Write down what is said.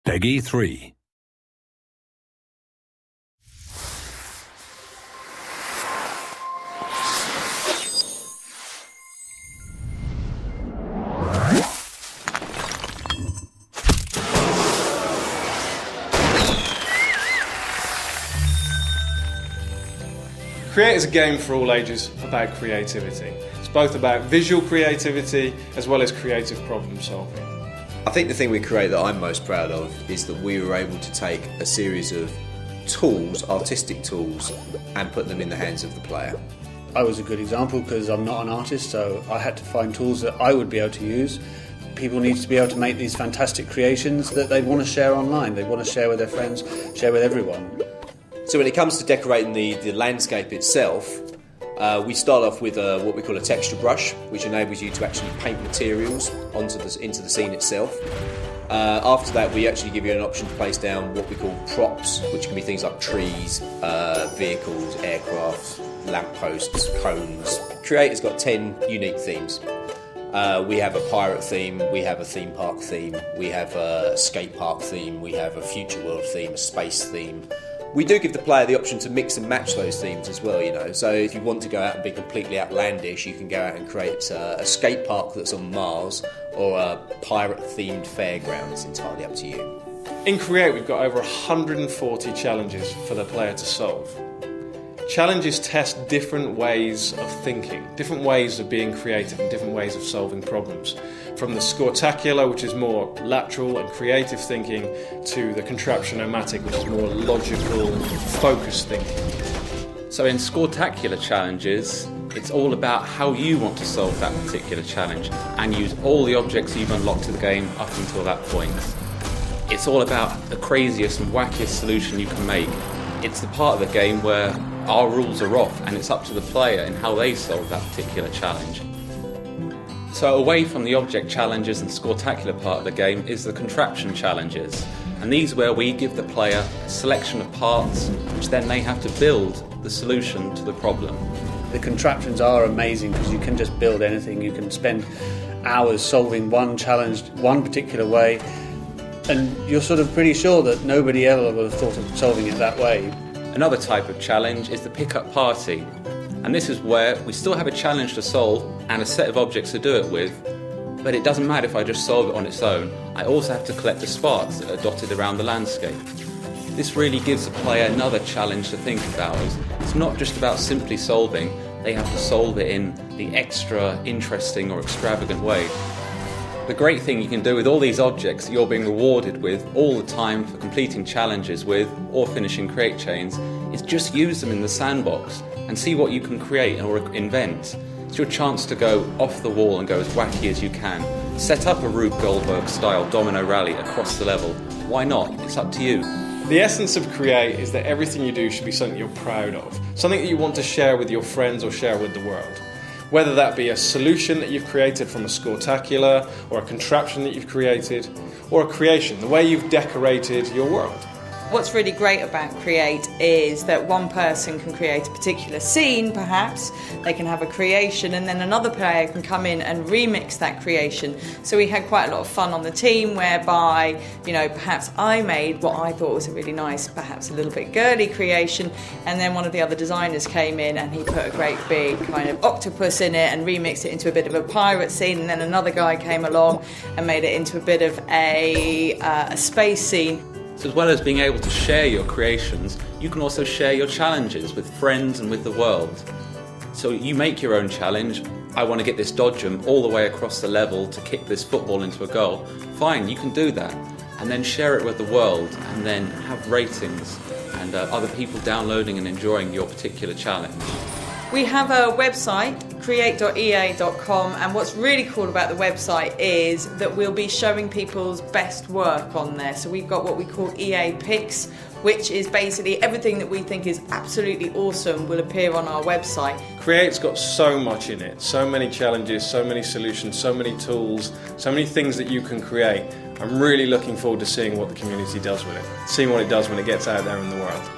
Peggy 3. Create is a game for all ages about creativity. It's both about visual creativity as well as creative problem solving. I think the thing we create that I'm most proud of is that we were able to take a series of tools, artistic tools, and put them in the hands of the player. I was a good example because I'm not an artist, so I had to find tools that I would be able to use. People need to be able to make these fantastic creations that they want to share online. They want to share with their friends, share with everyone. So when it comes to decorating the landscape itself, we start off with what we call a texture brush, which enables you to actually paint materials into the scene itself. After that, we actually give you an option to place down what we call props, which can be things like trees, vehicles, aircraft, lampposts, cones. Creator's got 10 unique themes. We have a pirate theme, we have a theme park theme, we have a skate park theme, we have a future world theme, a space theme. We do give the player the option to mix and match those themes as well, you know. So if you want to go out and be completely outlandish, you can go out and create a skate park that's on Mars or a pirate-themed fairground. It's entirely up to you. In Create, we've got over 140 challenges for the player to solve. Challenges test different ways of thinking, different ways of being creative and different ways of solving problems. From the Scortacular, which is more lateral and creative thinking, to the Contraption-O-Matic, which is more logical, focused thinking. So in Scortacular challenges, it's all about how you want to solve that particular challenge and use all the objects you've unlocked to the game up until that point. It's all about the craziest and wackiest solution you can make. It's the part of the game where our rules are off and it's up to the player in how they solve that particular challenge. So away from the object challenges and Scortacular part of the game is the contraption challenges. And these are where we give the player a selection of parts which then they have to build the solution to the problem. The contraptions are amazing because you can just build anything. You can spend hours solving one challenge one particular way and you're sort of pretty sure that nobody ever would have thought of solving it that way. Another type of challenge is the pick-up party. And this is where we still have a challenge to solve and a set of objects to do it with, but it doesn't matter if I just solve it on its own. I also have to collect the sparks that are dotted around the landscape. This really gives the player another challenge to think about. It's not just about simply solving, they have to solve it in the extra interesting or extravagant way. The great thing you can do with all these objects that you're being rewarded with all the time for completing challenges with or finishing create chains is just use them in the sandbox and see what you can create or invent. It's your chance to go off the wall and go as wacky as you can. Set up a Rube Goldberg style domino rally across the level. Why not? It's up to you. The essence of Create is that everything you do should be something you're proud of, something that you want to share with your friends or share with the world. Whether that be a solution that you've created from a Scortacular, or a contraption that you've created, or a creation, the way you've decorated your world. What's really great about Create is that one person can create a particular scene, perhaps, they can have a creation, and then another player can come in and remix that creation. So we had quite a lot of fun on the team whereby, you know, perhaps I made what I thought was a really nice, perhaps a little bit girly creation, and then one of the other designers came in and he put a great big kind of octopus in it and remixed it into a bit of a pirate scene, and then another guy came along and made it into a bit of a space scene. So as well as being able to share your creations, you can also share your challenges with friends and with the world. So you make your own challenge. I want to get this dodge jump all the way across the level to kick this football into a goal. Fine, you can do that. And then share it with the world and then have ratings and other people downloading and enjoying your particular challenge. We have a website, create.ea.com, and what's really cool about the website is that we'll be showing people's best work on there. So we've got what we call EA Picks, which is basically everything that we think is absolutely awesome will appear on our website. Create's got so much in it, so many challenges, so many solutions, so many tools, so many things that you can create. I'm really looking forward to seeing what the community does with it, seeing what it does when it gets out there in the world.